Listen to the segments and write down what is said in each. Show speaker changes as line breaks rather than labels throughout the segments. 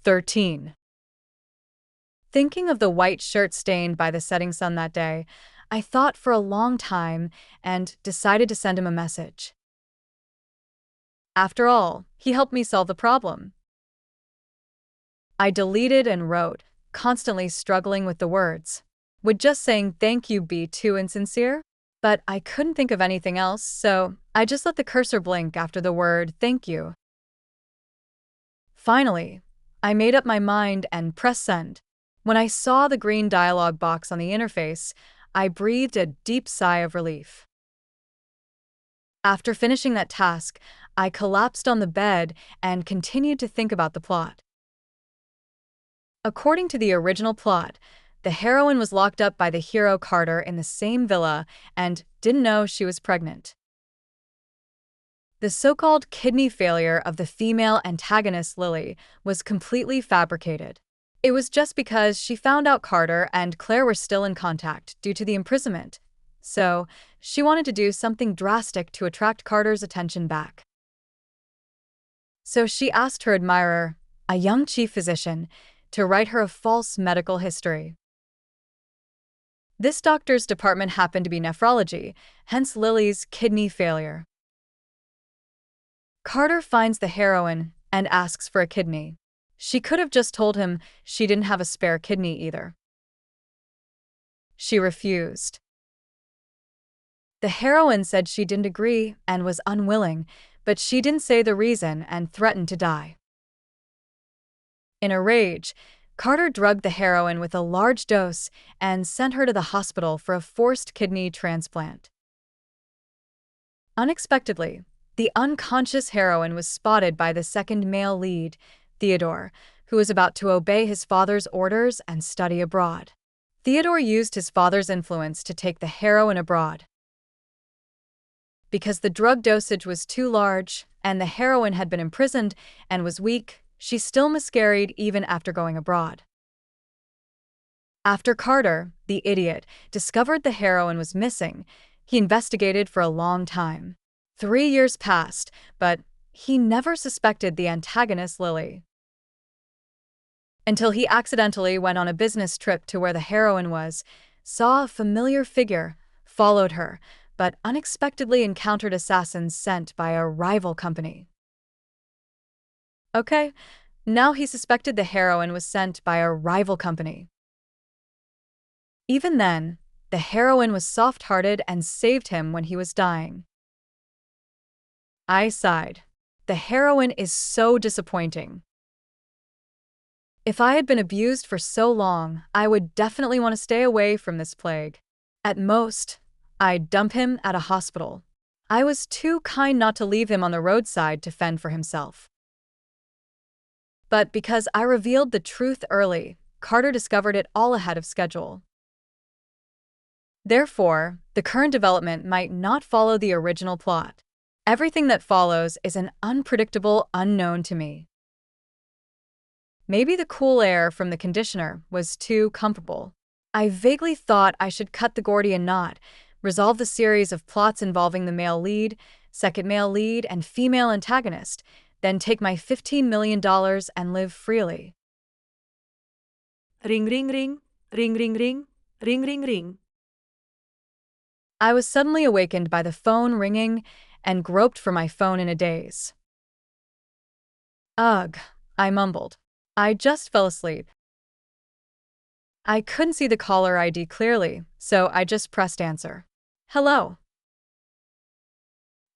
13. Thinking of the white shirt stained by the setting sun that day, I thought for a long time and decided to send him a message. After all, he helped me solve the problem. I deleted and wrote, constantly struggling with the words. Would just saying thank you be too insincere? But I couldn't think of anything else, so I just let the cursor blink after the word thank you. Finally, I made up my mind and pressed send. When I saw the green dialog box on the interface, I breathed a deep sigh of relief. After finishing that task, I collapsed on the bed and continued to think about the plot. According to the original plot, the heroine was locked up by the hero Carter in the same villa and didn't know she was pregnant. The so-called kidney failure of the female antagonist Lily was completely fabricated. It was just because she found out Carter and Claire were still in contact due to the imprisonment, so she wanted to do something drastic to attract Carter's attention back. So she asked her admirer, a young chief physician, to write her a false medical history. This doctor's department happened to be nephrology, hence Lily's kidney failure. Carter finds the heroine and asks for a kidney. She could have just told him she didn't have a spare kidney either. She refused. The heroine said she didn't agree and was unwilling, but she didn't say the reason and threatened to die. In a rage, Carter drugged the heroine with a large dose and sent her to the hospital for a forced kidney transplant. Unexpectedly, the unconscious heroine was spotted by the second male lead, Theodore, who was about to obey his father's orders and study abroad. Theodore used his father's influence to take the heroine abroad. Because the drug dosage was too large and the heroine had been imprisoned and was weak, she still miscarried even after going abroad. After Carter, the idiot, discovered the heroine was missing, he investigated for a long time. 3 years passed, but he never suspected the antagonist Lily. Until he accidentally went on a business trip to where the heroine was, saw a familiar figure, followed her, but unexpectedly encountered assassins sent by a rival company. Okay, now he suspected the heroine was sent by a rival company. Even then, the heroine was soft-hearted and saved him when he was dying. I sighed. The heroine is so disappointing. If I had been abused for so long, I would definitely want to stay away from this plague. At most, I'd dump him at a hospital. I was too kind not to leave him on the roadside to fend for himself. But because I revealed the truth early, Carter discovered it all ahead of schedule. Therefore, the current development might not follow the original plot. Everything that follows is an unpredictable unknown to me. Maybe the cool air from the conditioner was too comfortable. I vaguely thought I should cut the Gordian knot, resolve the series of plots involving the male lead, second male lead, and female antagonist, then take my $15 million and live freely.
Ring, ring, ring, ring, ring, ring, ring, ring, ring.
I was suddenly awakened by the phone ringing and groped for my phone in a daze. Ugh, I mumbled. I just fell asleep. I couldn't see the caller ID clearly, so I just pressed answer. Hello.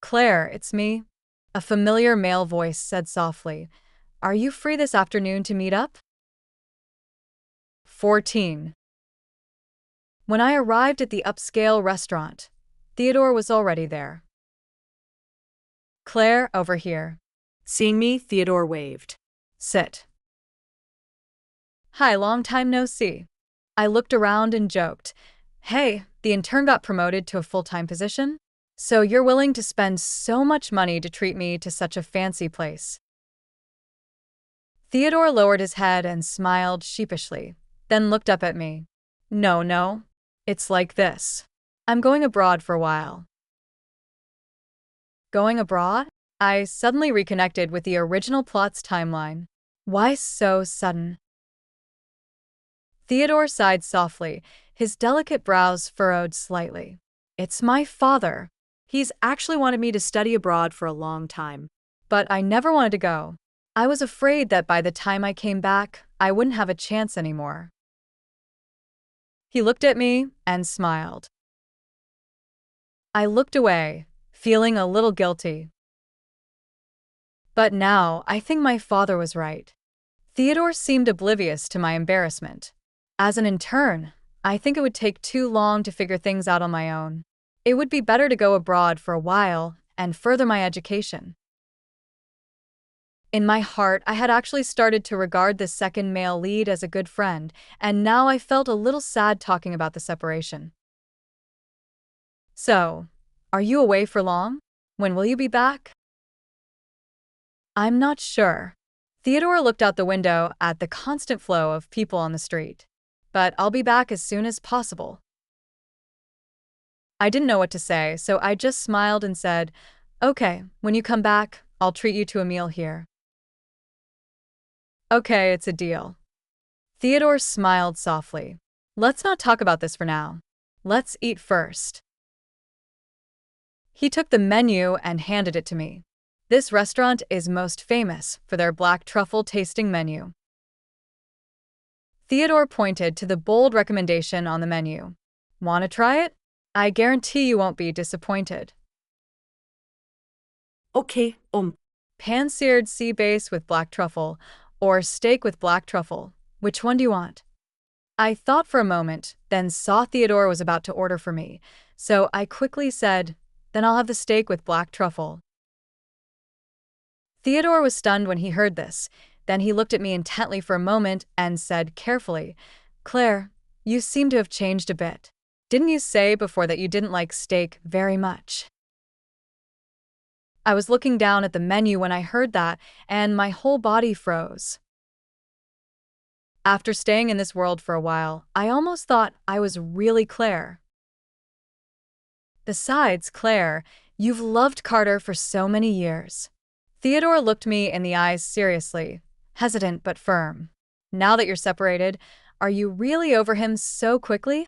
Claire, it's me. A familiar male voice said softly. Are you free this afternoon to meet up? 14. When I arrived at the upscale restaurant, Theodore was already there. Claire, over here.
Seeing me, Theodore waved.
Sit. Hi, long time no see. I looked around and joked. Hey, the intern got promoted to a full-time position? So you're willing to spend so much money to treat me to such a fancy place. Theodore lowered his head and smiled sheepishly, then looked up at me. No, it's like this. I'm going abroad for a while. Going abroad? I suddenly reconnected with the original plot's timeline. Why so sudden? Theodore sighed softly, his delicate brows furrowed slightly. It's my father.
He's actually wanted me to study abroad for a long time.
But I never wanted to go. I was afraid that by the time I came back, I wouldn't have a chance anymore. He looked at me and smiled. I looked away, feeling a little guilty. But now, I think my father was right. Theodore seemed oblivious to my embarrassment. As an intern, I think it would take too long to figure things out on my own. It would be better to go abroad for a while and further my education. In my heart, I had actually started to regard this second male lead as a good friend, and now I felt a little sad talking about the separation. So, are you away for long? When will you be back? I'm not sure. Theodore looked out the window at the constant flow of people on the street. But I'll be back as soon as possible. I didn't know what to say, so I just smiled and said, "Okay, when you come back, I'll treat you to a meal here." Okay, it's a deal. Theodore smiled softly. Let's not talk about this for now. Let's eat first. He took the menu and handed it to me. This restaurant is most famous for their black truffle tasting menu. Theodore pointed to the bold recommendation on the menu. Want to try it? I guarantee you won't be disappointed.
Okay,
Pan-seared sea bass with black truffle, or steak with black truffle. Which one do you want? I thought for a moment, then saw Theodore was about to order for me, so I quickly said, then I'll have the steak with black truffle. Theodore was stunned when he heard this. Then he looked at me intently for a moment and said carefully, Claire, you seem to have changed a bit. Didn't you say before that you didn't like steak very much? I was looking down at the menu when I heard that, and my whole body froze. After staying in this world for a while, I almost thought I was really Claire. Besides, Claire, you've loved Carter for so many years. Theodore looked me in the eyes seriously, hesitant but firm. Now that you're separated, are you really over him so quickly?